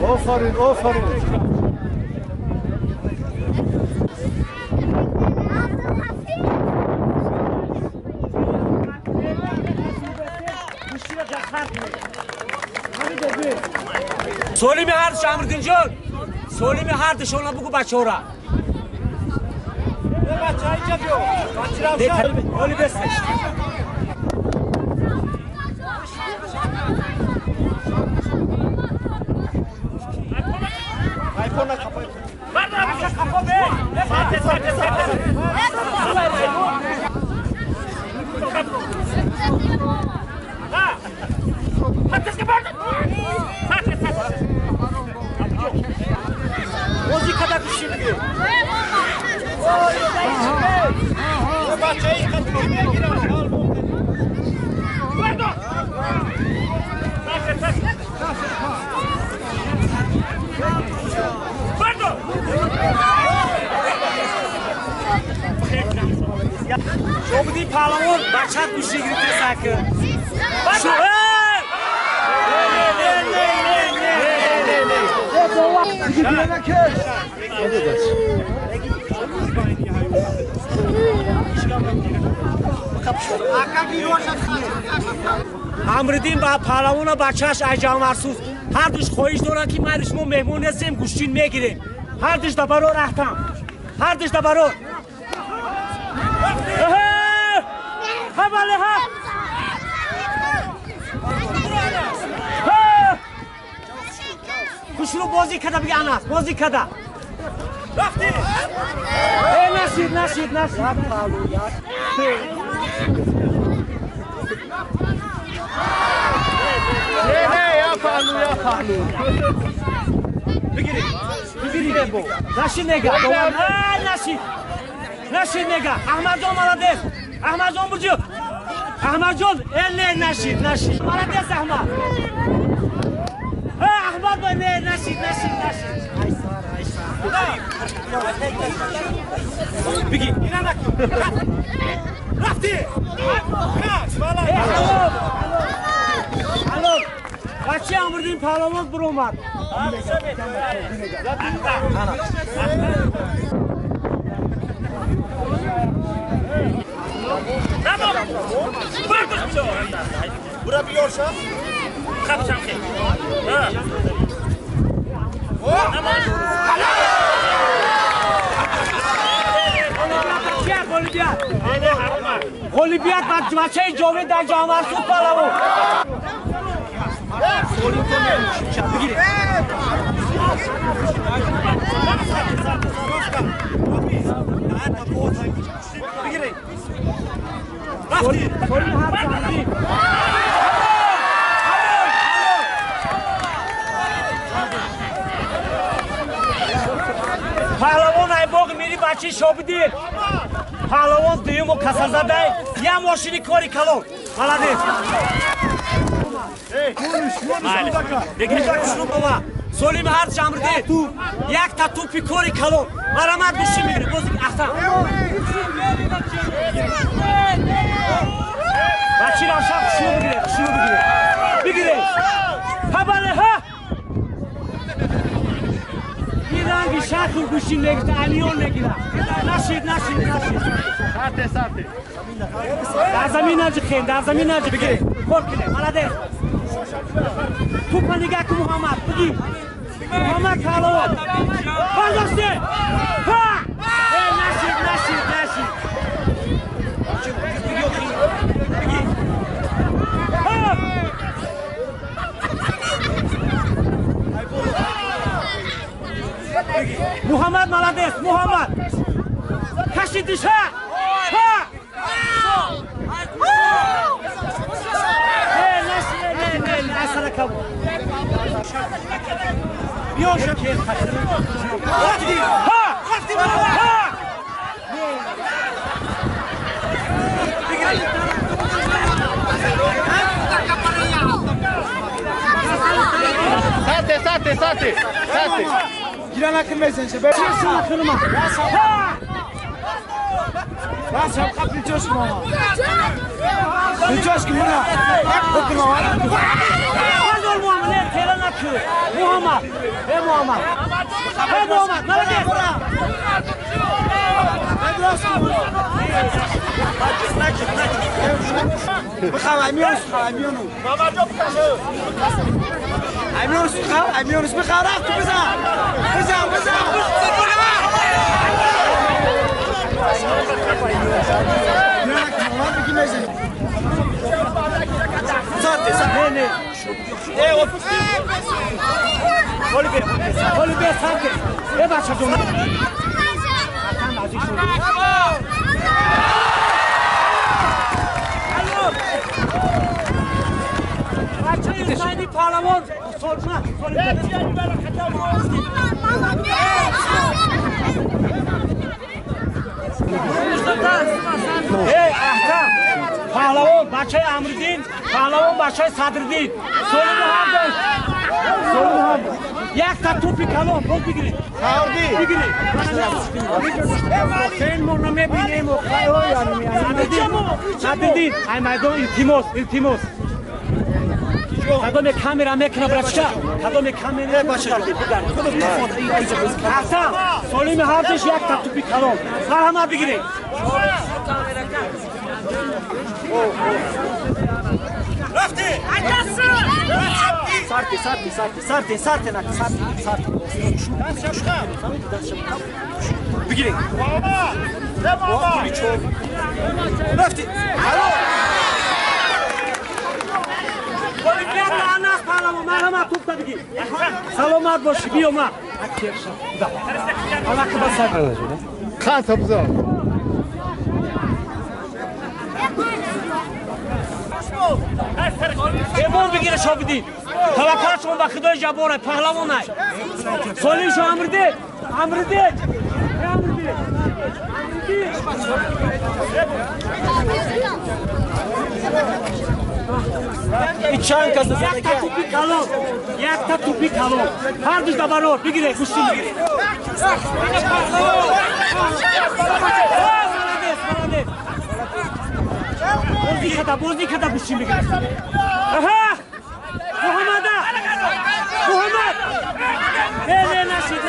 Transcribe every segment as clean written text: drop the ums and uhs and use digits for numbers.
آفرین آفرین سولیم هر شامردین جان سولیم هر دشونا بگو بچه‌ها را بچه‌ها اینجا بیو بچه‌ها اولی بس آیفون کافا بردا کافا به ساعت موزیکا da kuşu gibi. Bahçeye katılmaya girer. Guarda. Guarda. Şobu değil palavon. Bahçe kuşu gibi sakın. Şu. امردین با پهلوان بچهش ایجام ورسوز هر دوش خویش دارن که ما رشمو مهمون هستیم گوشتین میگیریم هر دوش دبرو رختم هر دوش دبرو ها بله ها کشلو بازی کده بگه اناس بازی کده رفتی نشید نه یا پالو بگیری بو نشید نگه نشید نگه احمد جان مالادیس احمد جان برجو احمد جان نشید مالادیس احمد احمد با نشید بگی اینا نکن رفتی الو بچه آمردین پهلوان برو اومد برو بیارشم خبشم خیلی غلیبیت بچه جاوید در جامعه سود پهلوان بگیری پهلوان ای باقی میری بچه شابدیر پهلوان دیوم و کسر زده یه ماشینی کاری کلون مالادیس بگیری کشنو بابا سولیم هر جامرده یک تا توپی کاری کلون مرامت بشی میگیره بازی احسن بچه را شب کشنو بگیره ها بله ها این رنگی شرط و گوشی نگیده الیون نگیره نشید سرته در زمین نجی خیلی در زمین نجی بگیره خورد کنه مالادیس توپ نگه که محمد بگی محمد پهلوان برداشته ها نشید محمد مالادیس محمد کشیدش ها اصلا کم بیان شکل ها Girana kırmayasın işte. Ben şuna kırma. ben sen kapıyı coşma ama. Bir coşku buna. Bakırma var. Az ol Muhammed. Ne telen akıyor. Muhammed. Hey Muhammed. Hey Muhammed. Nerede? بخواه امیونس بخواه رفت بزن Sayın Parlament sorma. Hey Ahtam. Parlament Başay Amridin, Parlament Başay Sadriddin. Sorunu hamdır. Sorunu hamdır. Yak ta topi kalon, bol bigiri. Kavdi. Bigiri. Sen morna me binemo. Kayo yani. Sadriddin. Ay maydon iltimos. Kadome kamera mekna bırakça. Kadome kamera başa. Hasan, solimi harcış yak ta topi kalon. Sarhama bigiri. Rafti! Sarti. Bigiri. Baba! Rafti. Alo. Olimpiyatda anas parlament merhamet topta bigiri. Salomat boş biyoma. Allah kıbasa. Kan tabuza. Ebol bigiri şobidi. Tavakar şon bakıda jabora pahlamonay. Solin şu amride. İçan kazası. Yakta tupi kalon. Har düz dabaror. Bigire kuşun bigire. Bozdikata kuşun bigire. Aha! Muhammed! Ne naşid.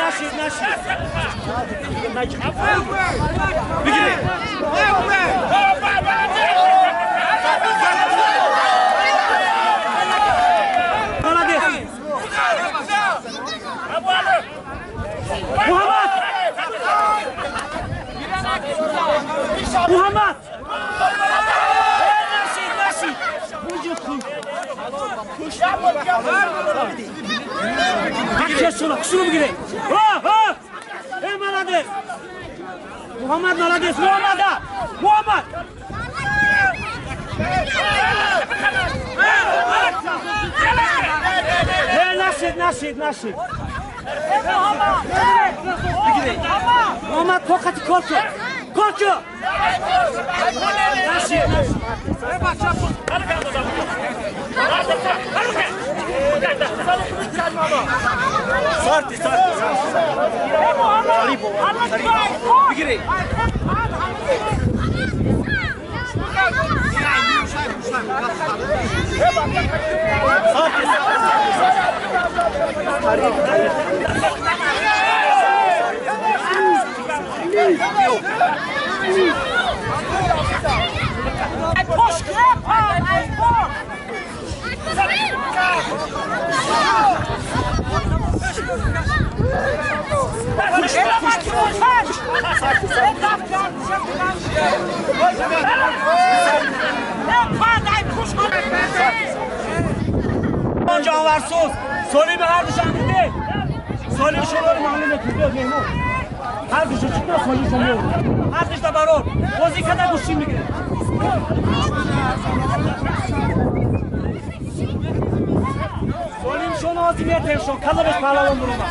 Bigire. Muhammed! Naşid! Bucuksun. Hakşa şuna, kuşunu mu gireyim? Ha! Hey malades! Muhammed malades, Muhammed! Hey naşid! Muhammed kokati korku! Naşid! Sarti. Bigiri. Canavarsız. Solimi her dışarıda. Solimi şoları mahallede tutuyor Mehmet. Her dışarı çıkıyor solimi sanıyor. Her dışarıda baron. Bozikada kuşun bir. Solim şonu azimiyet evşon. Kalabek pahalalım duruma.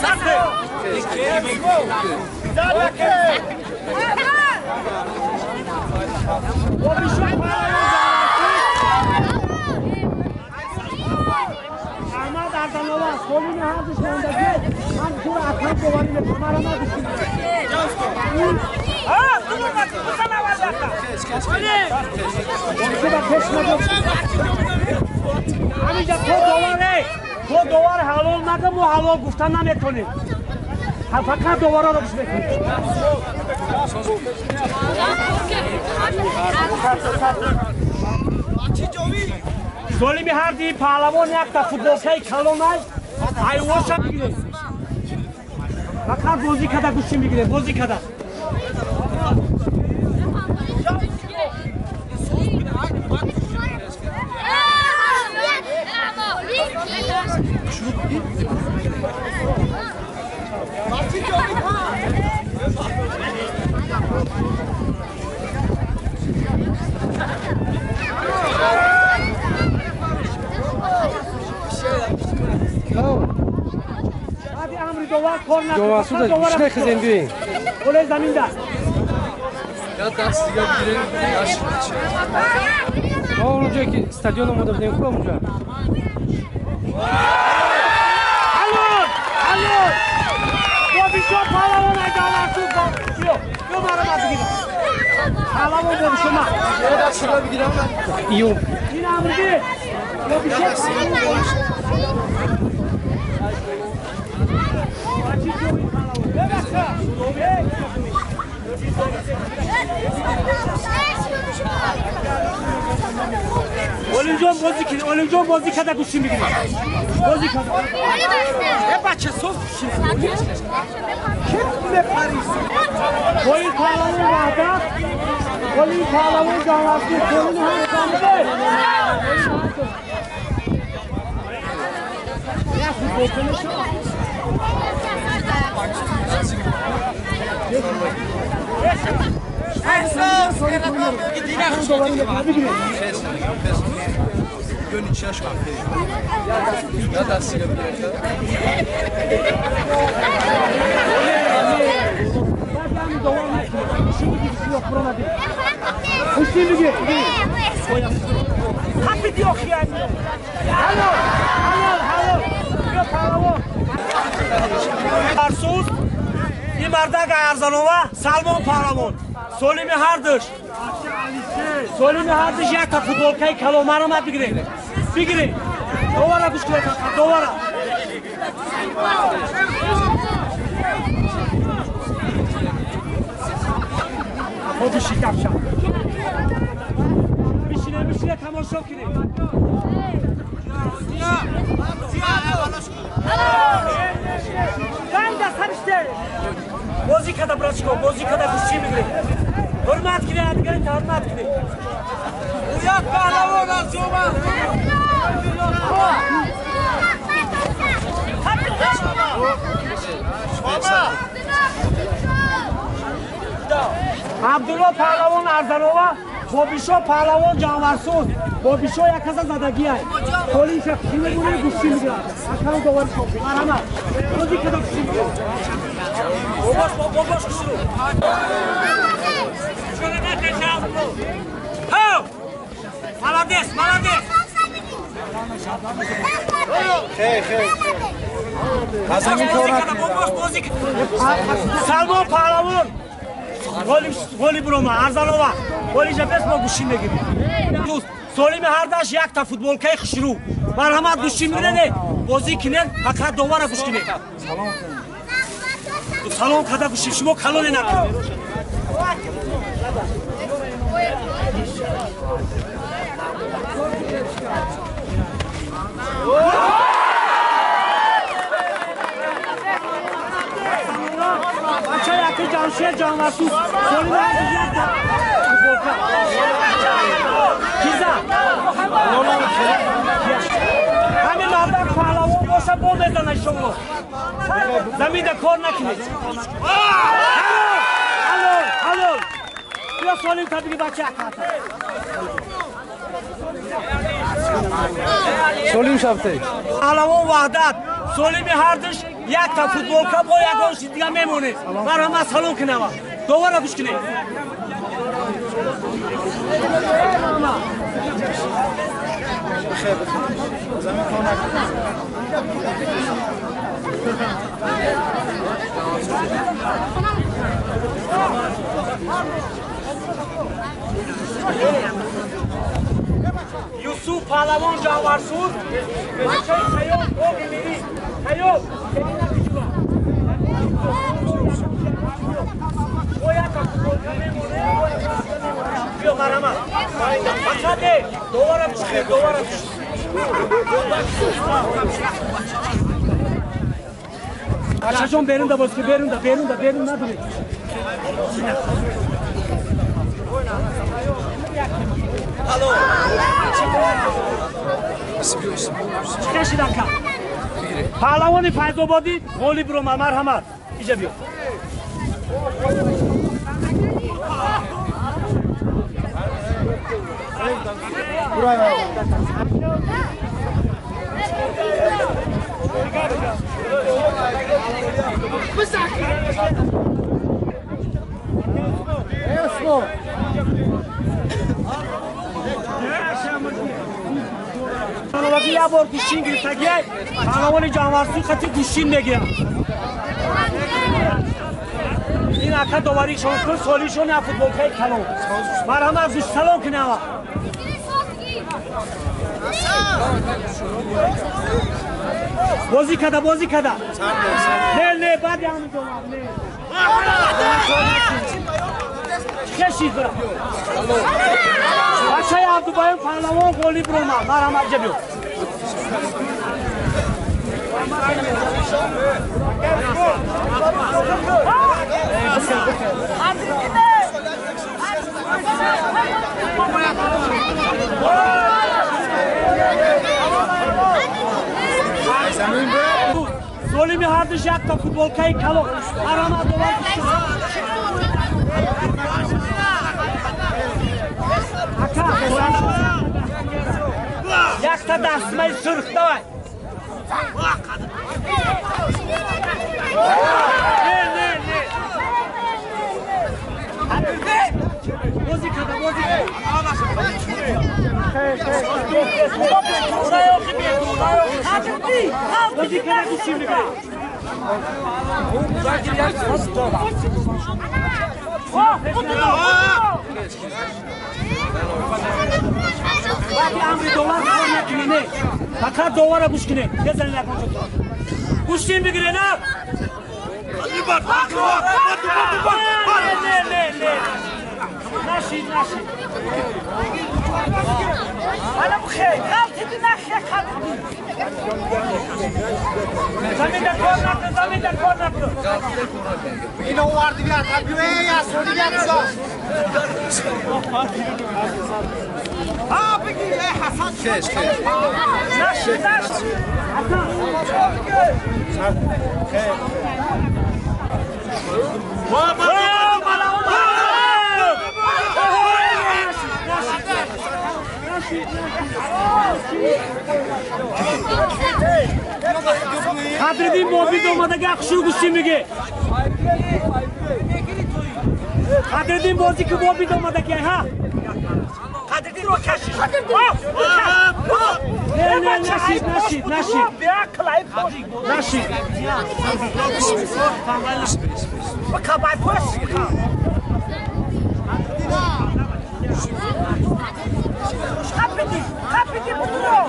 Sartı. همینجا تو دوباره حلال نگم و حلال گفتن نمیتونی فقط دوباره رو گوش بکنی سولی میهردی پهلوان یک تا فوتبالکای کلونای ایواشا بگیره فقط بازی کده گوشی میگیره بازی کده Doğası da üçüne kızın büyüğün. Olay zeminde. Ya ders siga girin, yaş. Ne olacak ki? Stadyonun moda bir denklem olacak. Halon! Halon! Bu bir şey palavan aydalar yok. Yok aramadı gibi. Palavan bu bir şey ma. Ya ders siga bir girin ama. İyi ol. Yine amri değil. Bu bir şey. Olunca bozuk kadar kuşum gibi. Bozuk kadar. Ne bahçesi o? Kim ne Paris? Koyun pahalı vardı. Koyun pahalı canlısı. Koyun harcandı. Ya futbolunu şu. Ya ders siga bir girin. Kuşluğu gibi. Kapit yok yani. Halo. Yok halo. Arsus. İmardak Arzanova, Salman Paramon. Solimi Hardış. Solimi Hardış ya futbolkayı kalomarama bigire. Bigire. Dovara bişkile kaka, dovara. O bir şey yapacak. Bir şeyle tamaşa kire. Ben de sarıştı. Bozikada bırakıyor, bozikada kuşçu bigire. Hürmet kire, adgari hürmet kire. Uyak pahlavon azoma. Abdullah Pahlavon Arzanova, Bobisho Pahlavon Canvarsuz, Bobisho yakaza zadagi ay. Kolis kimi bunu kuşçu bigire. Akan dovar çok. Arama. Bozikada kuşçu bigire. Boboş kuşçu. Şöyle ne teşekkür ederim. Ho! Malades. Hey. Salman Paravon. Goli Broma, Arzanova. Goli Jebes ma gushime gibi. Solimi Hardash yak ta futbolkay khishru. Marhamat gushime ne? Bozi kinen faqat dovara gushime. Salon kada gushim shimo kalon na. Bacha yakı Canşer Canvarsuz. Solimi Hardash yak ta futbolka. Kiza. Hamil Ardak Pahlavon boşa bol mezana şovlu. Zaminde kor nakine. Halo. Ya Solim tabii ki bacha yakata. Solim şaftay. Pahlavon Vahdat. Solimi Hardış yak ta futbolka boya goş diye memnuni. Marhama salon kinava. Dovara kuşkine. پهلوان جاورسوز خیام خوب میری خیام ببینم کجا باید فوتبال میمونه بیا مرحمت فقط دوباره بشکن دوباره بچه جان بیرون دا باز که بیرون نداری چه کشیدن کن پهلوان فیض‌آبادی غالی برو مرحمت اینجا بیا یه بار گوشین گرفتگی پهلوان جانورسو خطی گوشین بگیرم این اکا دوباری شما کن سالیشون یا فوتبال که کلون مرحمت از سلام کنه اما بازی کده نه بعد همون جواب نه چه چیز برم بچه عبدالبایم پهلوان قولی برو مرحمت جبیو Solimi hardış yakta futbol kayık kalok. Arama dolar düştü. Yakta dasmayı sırık davay. Ne. Bozikada. Oraya yok gibi. Bozikada kuşimli be. Bak amri dolar koymak gibi ne? Bakar duvara kuş gibi. Ne sen yapma çok. Kuş şimdi gire ne? Ali bak. Ne. Naşid. Hala bu şey. Kaltı naşe kaltı. Zaminde kornaklı. اینو وردی بیاد تبیوه یا سوری بیاد ساز ها بگی حسن نشید Kadridin mobil olmadaki akışıyor kuşimligi. Kadridin boziki mobil olmadaki ha. Kadridin o kaşır. Ne naşid. Naşid. Bak kabay poş. Kapiti buluyor.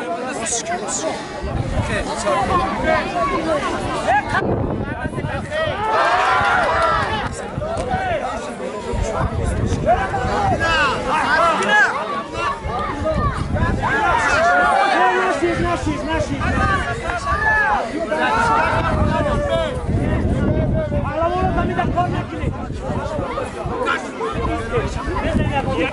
Naşid. Alamora da bir de kornak gibi. Ne yapıyor?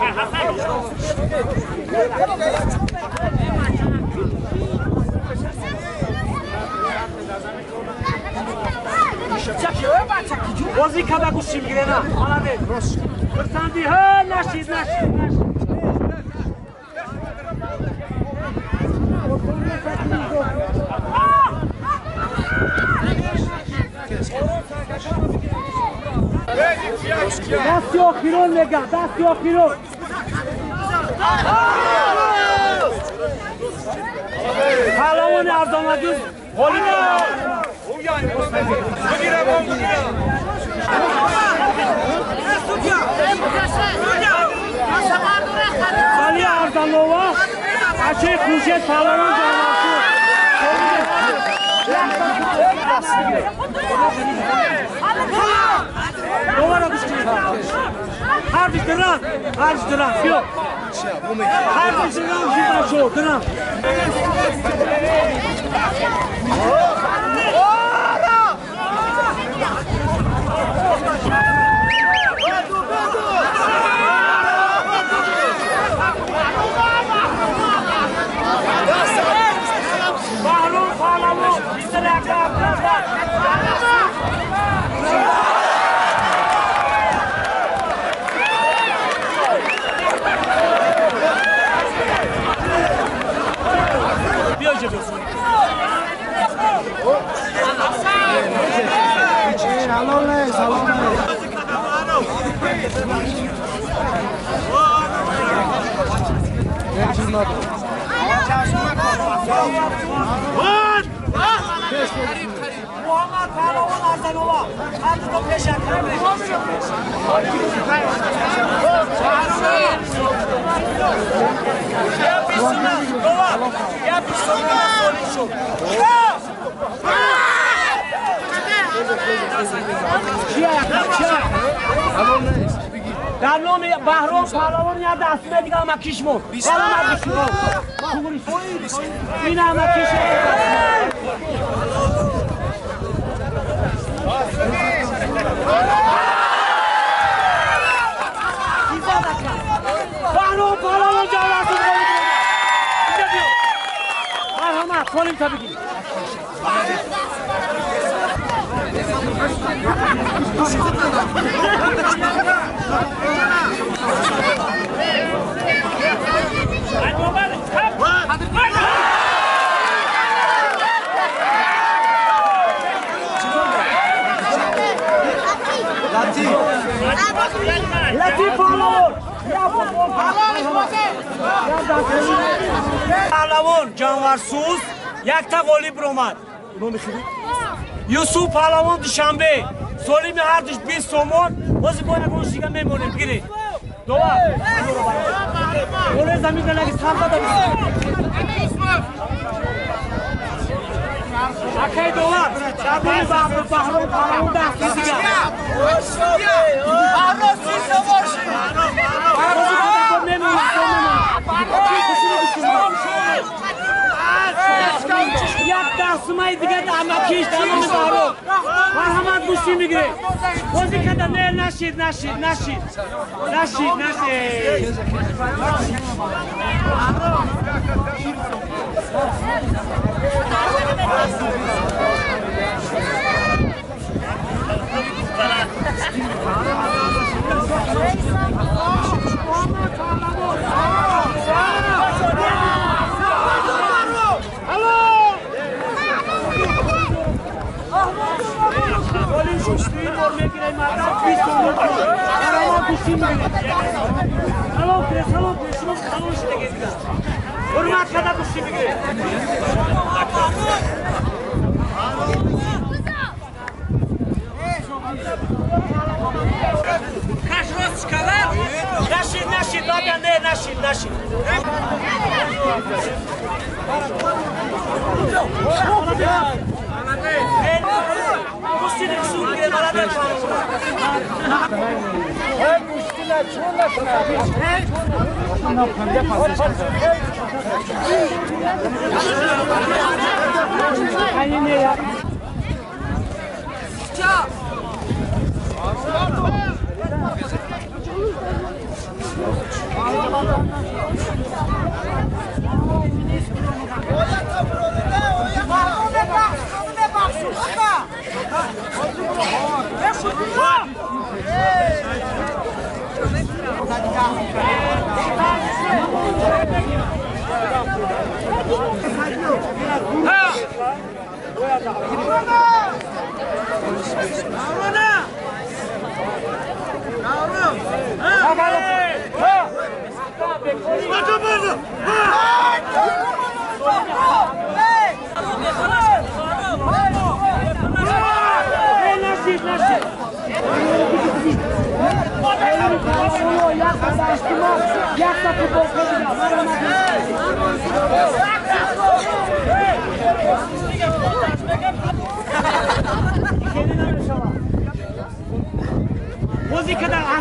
بازی کبا گوشیم گیره نه مالاده برساندی ها نشید دستی آخیرون نگه دستی آخیرون پهلوان ارزامدون غالی خالی اردالوها Koçi Kuşet Palavon Canavsu. Duvara düştü. Harbi duran. Harbi duran. Yok. Harbi duran. Şuradan şu. Duran. Bahrum Palavon. İstiraka arkadaşlar. Muhammed Palavon Arzanova. Artık o peşe در نام بهرام پهلوان یا دستمه دیگه همه کشمون همه کشمون این همه کشمون بهرام پهلوان جان رسول اینجا بیو مرحمت کنیم تا بگیم لطیف پهلوان پهلوان جانورسوز یک تا غالب اومد یوسف پهلوان دوشنبه سالی می هر دوش 20 تومان بازی باید گوش دیگه میمونیم بگیرید دوبار اون زمین نگی سمتا داریم اکی دوبار شبیه بحرام پهلوان دستی دیگه بحرام سیسه باشی بازی باید میمونیم یک دستمای دیگه امکیش تمام بحرام مرحمت گوشی میگیره بازی کنده نه نشید نشید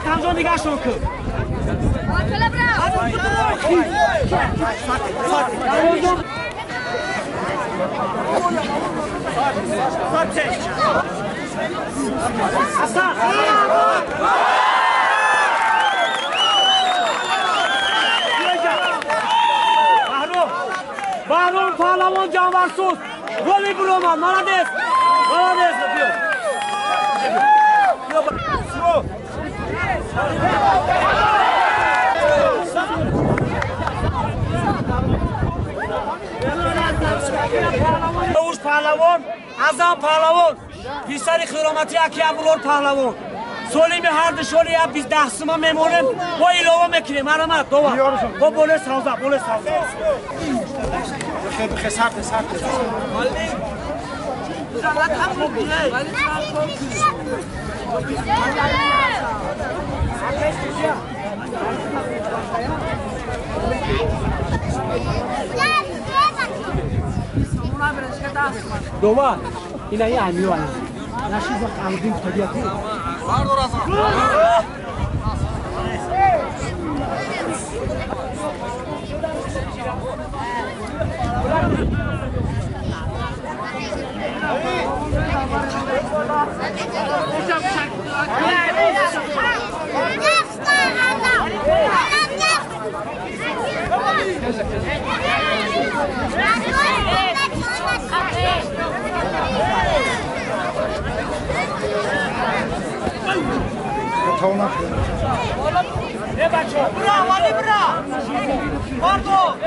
همجا نگهشون کن حسن Bahrom Pahlavon Canvarsuz Goli Broman Молодец Молодец Uş Pahlavon Azam Pahlavon Pisari Xiromati Aki Abulor Pahlavon Solimi hardı şöyle ya biz dahsıma memorim o ilova mekine maramat dova o bole savza Sarte dova ina yani var Nashi bak aldın tabiatı Pardon Hasan. Ne bacho? Bravo, Ali bravo. Pardon.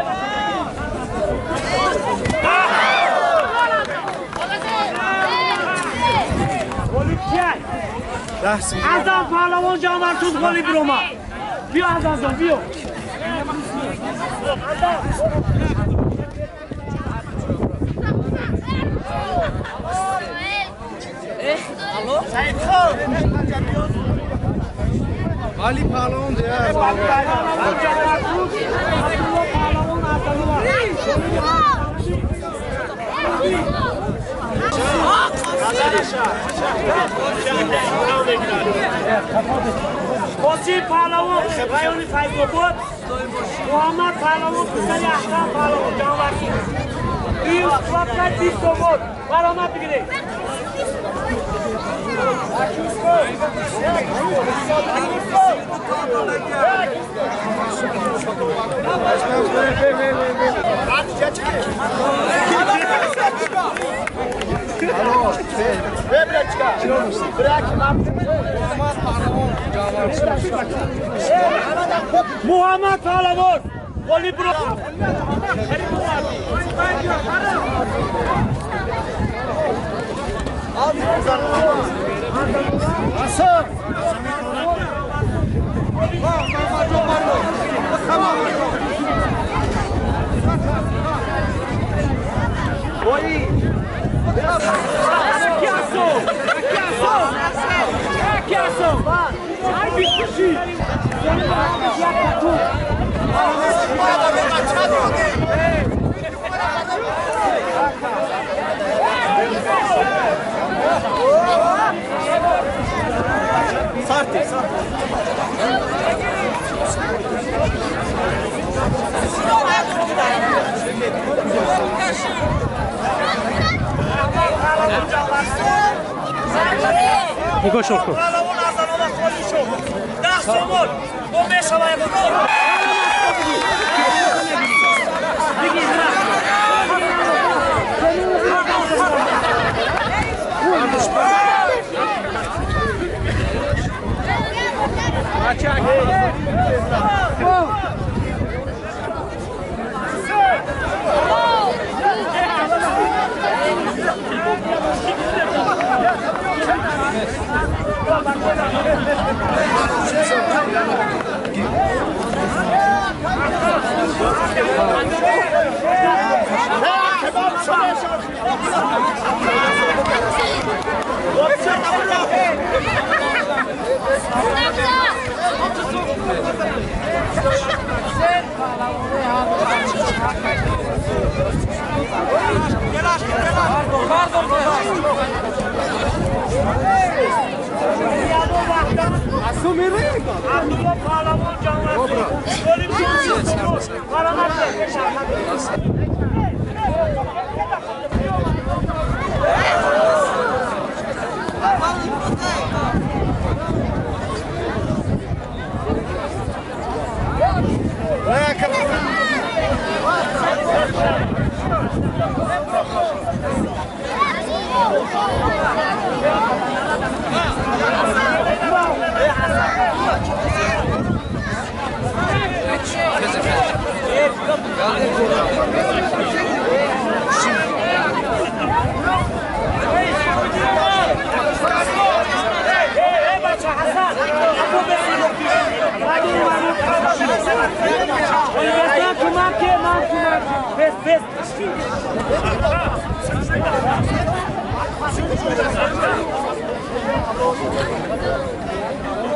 Azam Pahlavon Canvarsuz Goli Broma. Biyo Azam, biyo. Alo? Said Khan. Ali Pahlavon ya. Qo'zi Pahlavon rayoni Fayzobod Muhammad Pahlavon Qizali Ahsan Pahlavon Canvarsuz Uy Suhbatlar Fayzobod Baromat bigire Muhammad Pahlavon Goli Broma Hasan. Sarte. Nico Shoko.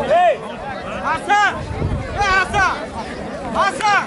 Hey! Hasan! Hey Hasan! Hasan!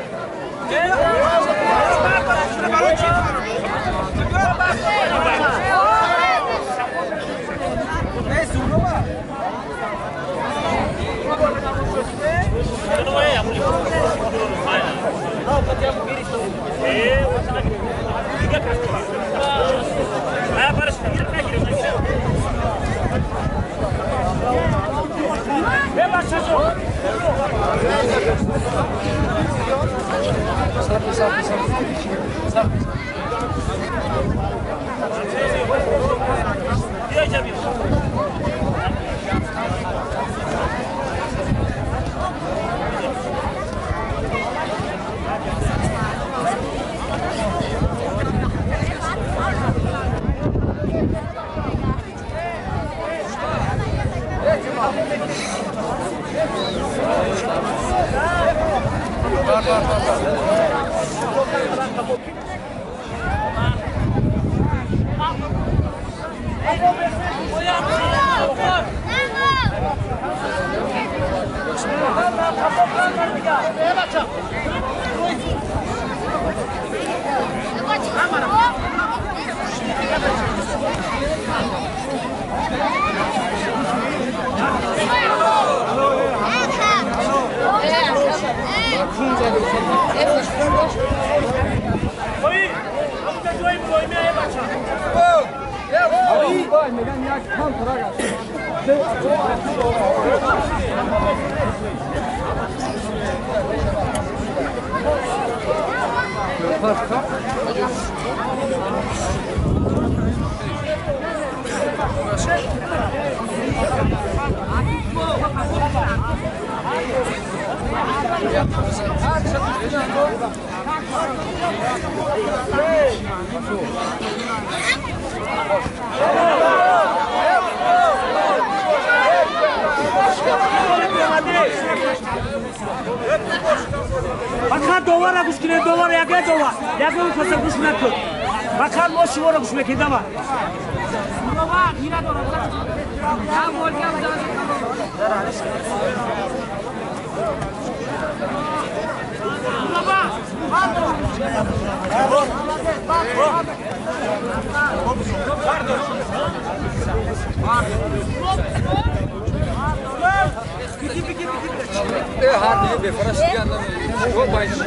Bakar dolara kuşkine dolara yakaya dolar. Yakaya kasa kuşuna kut. Bakar mo şivora kuşuna kedama. Baba yine dolara. Ya mol ya baba. Hadi be farası yandan o bayışı.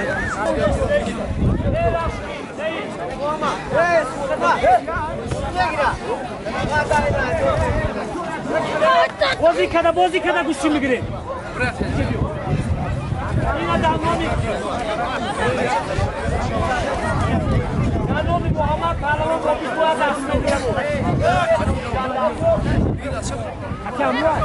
Bozikada kuşun migri. Yine damlami. Ya ne oldu bu ama kahraman kopmuş bu adam. Hakem var.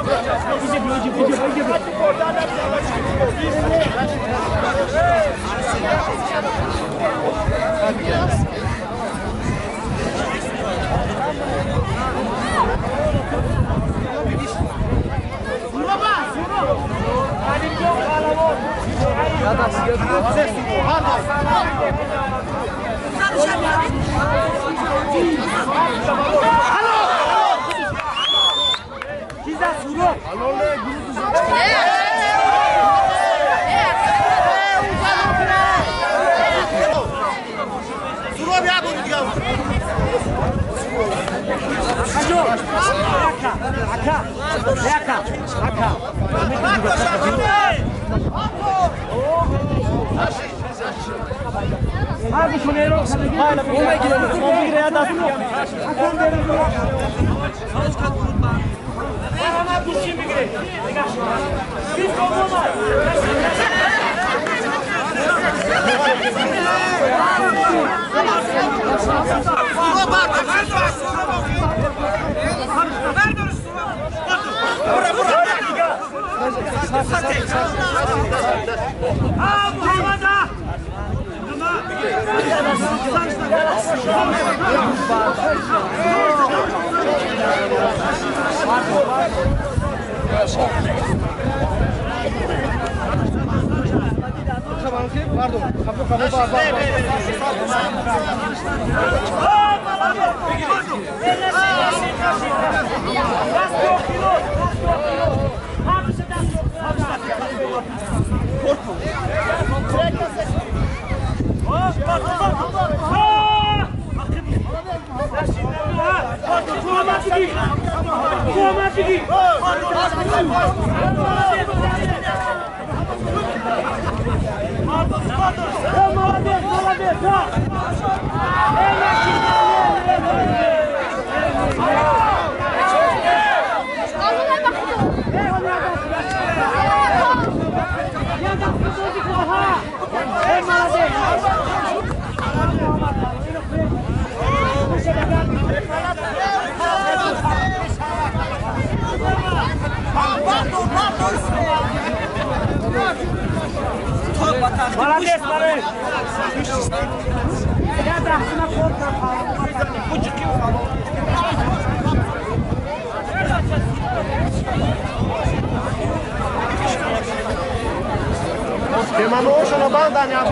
Bize. هرگیشون ایران کنه حالا بومه گیره ما میگیره یا دست همه گوشی میگیره نگاه شما بیس کن Молодец, Марин! Я дохну корпус. Che manoscia la banda ne ha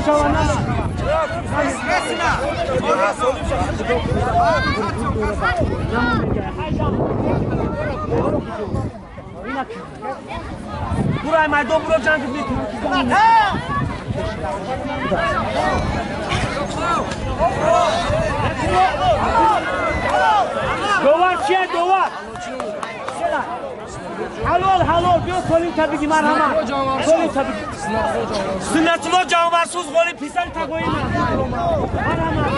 Çavana. Buraya maydon buraya can gibi. Dovar çiğ dovar. Halol diyor solim tabii ki merhaba. Solim tabii ki. Sünnetullah canavarsız golü pisal takoyun. Merhaba.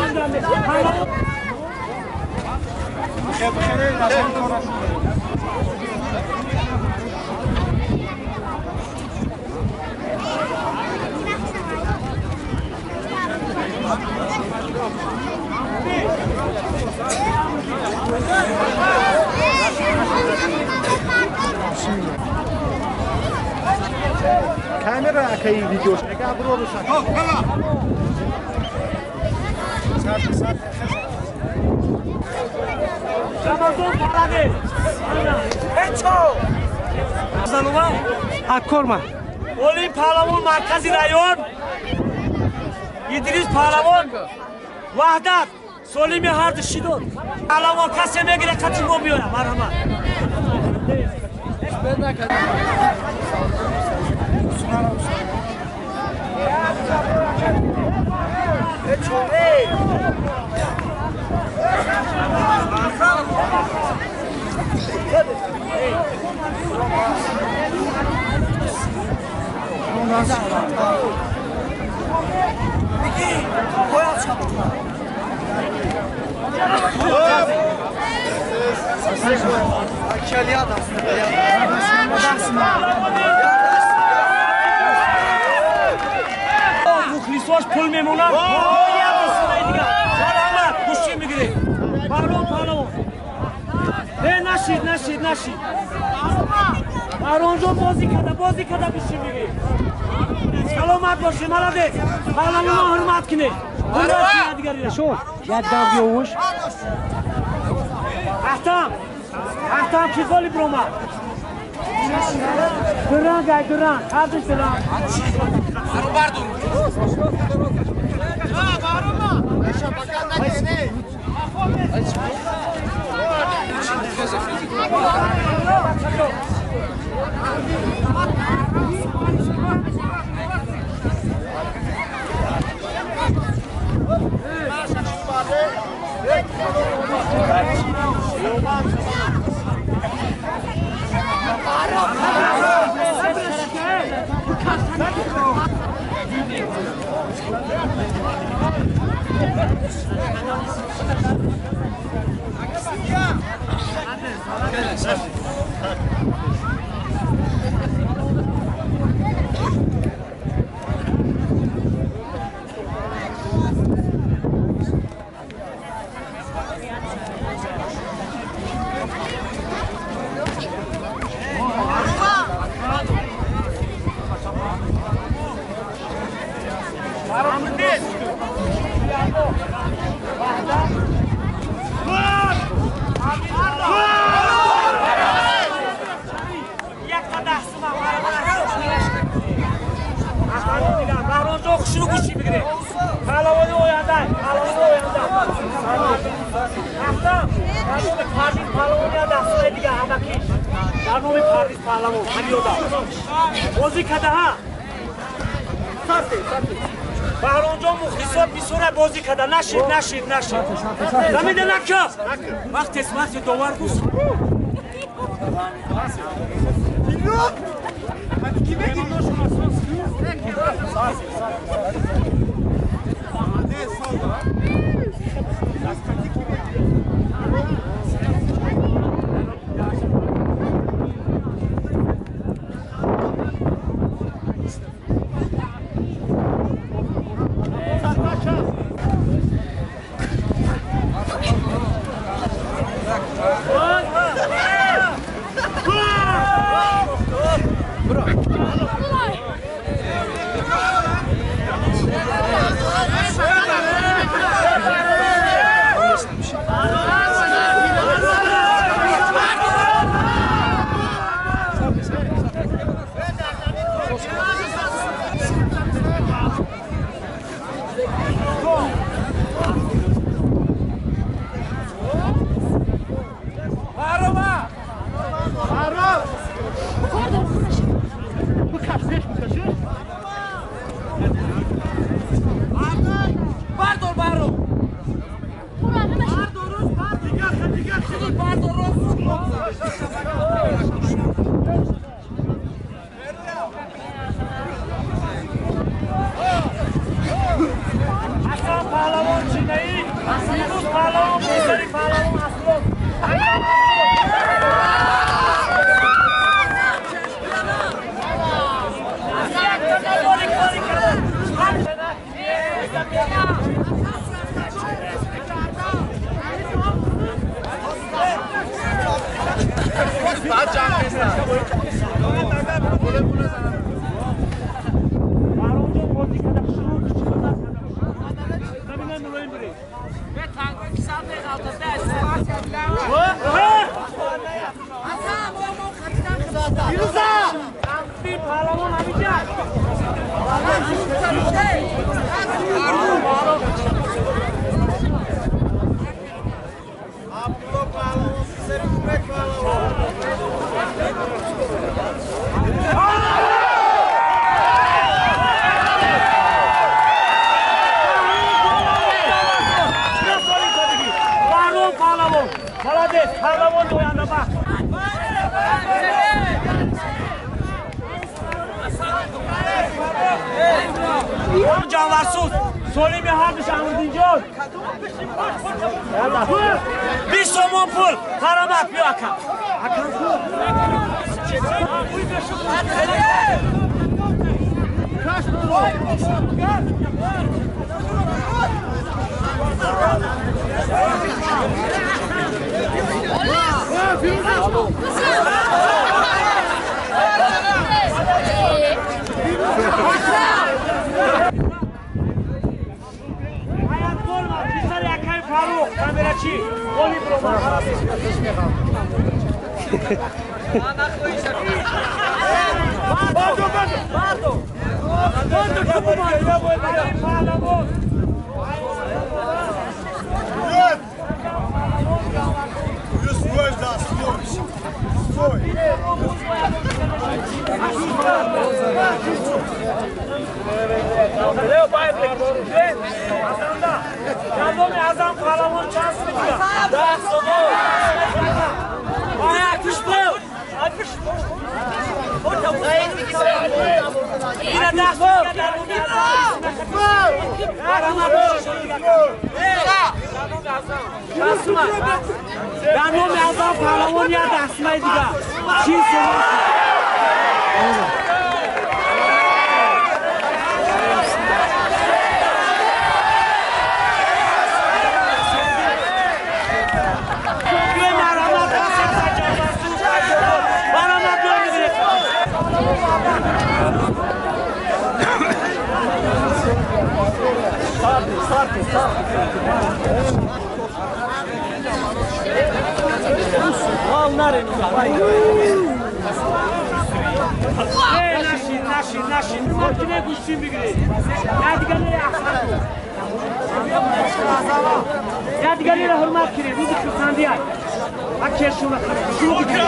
Kamera akayı video. Ega bro rusak. Ramazan paradı. Heço. Zanova. Akkorma. Oli Pahlavan Markazi rayon. İdris Pahlavan. Vahdat. Solimi hardı şidon. Pahlavan kaseme gire kaçın olmuyor. Merhaba. Muhlisoş pul memuna. Merhaba. Kuşçu mu gire? Pardon. Naşid. Aronjo bozikada kuşçu mu gire? Salomat boşu malade. Pahlavana hürmet kine. شو یادم بیاوش Ahtam ki goli broma. Duran. Kardeş duran. Bardo. نشید زمین نکه وقت اسمت دوار گوش Hasan Pahlavon Chinai, Yunus Pahlavon, Bezari Pahlavon Aslon. Молодец, Пахlavon oyanda bak. Canvarsuz, Solim hardış Amırdincan. Bir somon pul, paramak bir akan. Akan pul. Kaç pul? Hayat olmaz. Bizler yakayı Faruk, kameraçı. Oli program. Azam Pahlavon şanslı diyor. Ayak kışlı. Yine daha Ben o Azam Pahlavon ya da asmaydı da. Çin Naşin. Makine kuşçun bir gire. Yadigarıyla hürmet kire. Bu da kırsandı ya. Bak şuna. Şunu bir gire.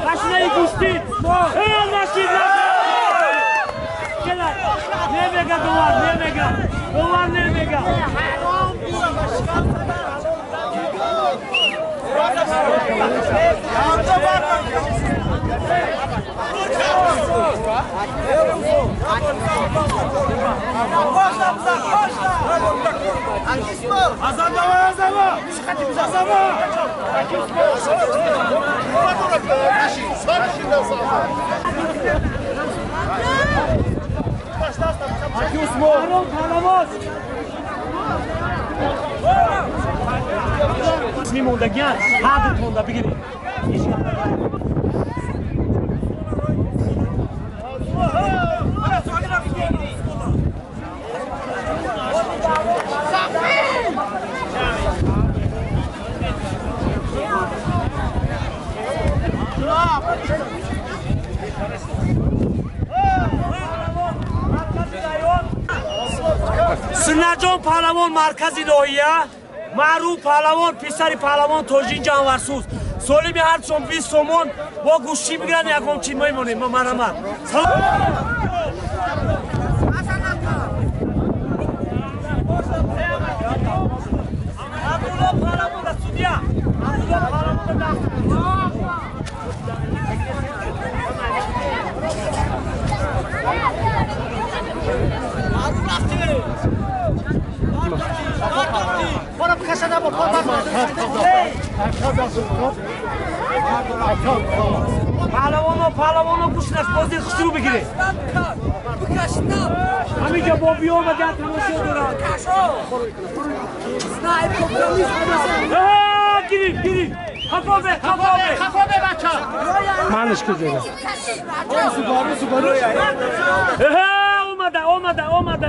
Kaşınayı kuştun. Hey nasip Gel ne mega dolar ne mega. Dolar ne mega. Pahlavon. موندگیان هر دو توندا بگیرید سنجان پهلوان مرکزی ناحیه معروف پهلوان پسر پهلوان توجین جانورسوز سالی هر چون 20 تومان با گوشی میگیرن یکم چین میمونیم ما مرحمت پهلوانو گوش نش بازی خسرو بگیره همینجا با بیام و در تماشا دارم گیری خفابه بچه معنیش کجا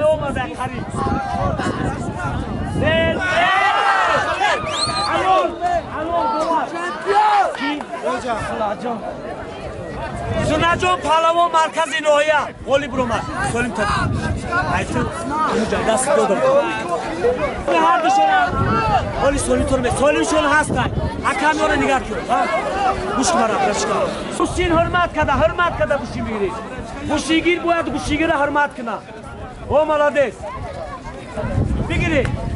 اومده خرید سنجان پهلوان مرکزی ناحیه قولی برومد سالیم تا ایتو اینجا دست دو دارم هر دوشون قولی سالیم تو رو می سالیمشون هستن حکمی رو نگاه کن گوش مرا برشکا گوشین حرمت کده گوشی بگیرید گوشیگیر باید گوشیگیر حرمت کنه او ملادیس بگیرید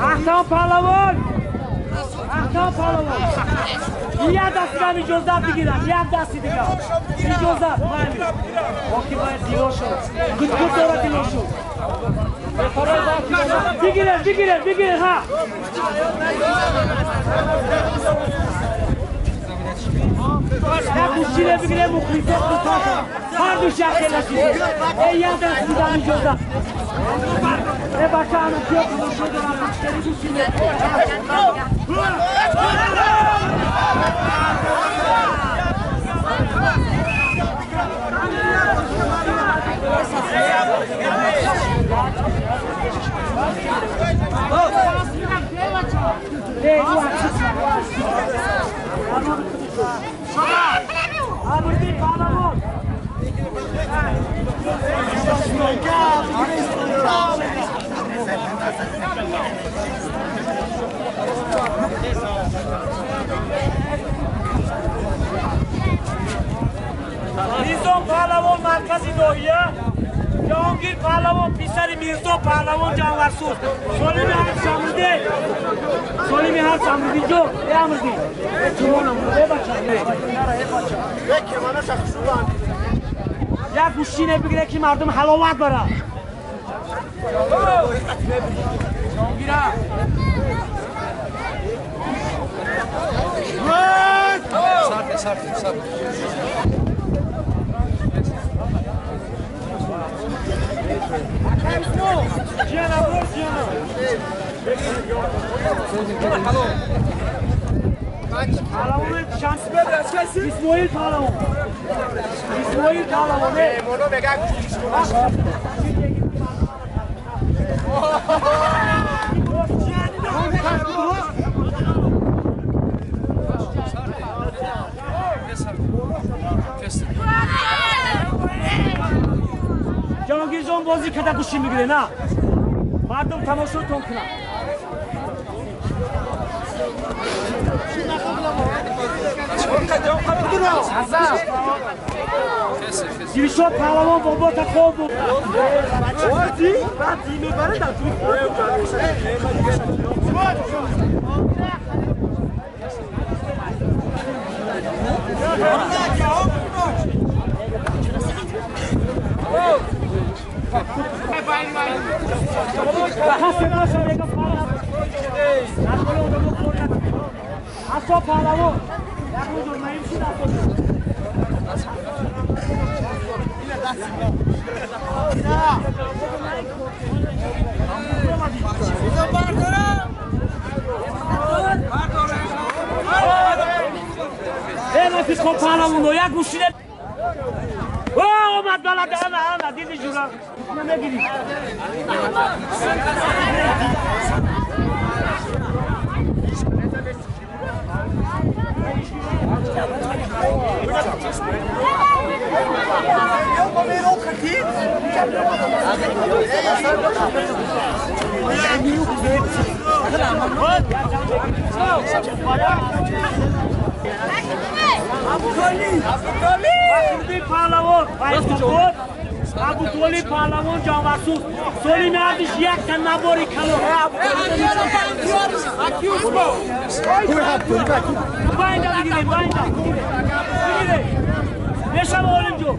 احسان پهلوان یک دستی اجازت بگیرم یک دستی دیگه اجازت باقی باید دیلو شد گود داره دیلو شد بگیره ها یک گوشیله بگیره مخلیصه خودتا هر دو شکل نشید یک دستی دیگه اجازت بچه همه کیا بگوشه دارم بچه گوشیله میرزا پهلوان مرکزی ناحیه جهانگیر پهلوان پسر میرزا پهلوان جانورسوز سالمی هر شمردی جو ای امردی یک گوشینه بگیره که مردم حلاوت بره سرده İsmail Palavan. Cihangirjon bozی کده گوشی میگیره نه مردم تماشا تون کنن گیریشو پهلوان بابا تا خوب بود بعد میبره در توی خسته باشه بگم پهلوان نکنه اونو بخورد اصلا پهلوان یک روز مهیم شد نفیس کن پهلوان رو یک گوشیده اومد بلد انا دیدی جورا نمیگیری ابو تولی پهلوان جانورسوز سولی مردش یک تن نباری کلو باینده بگیریم بگیریم نشم آلیم جو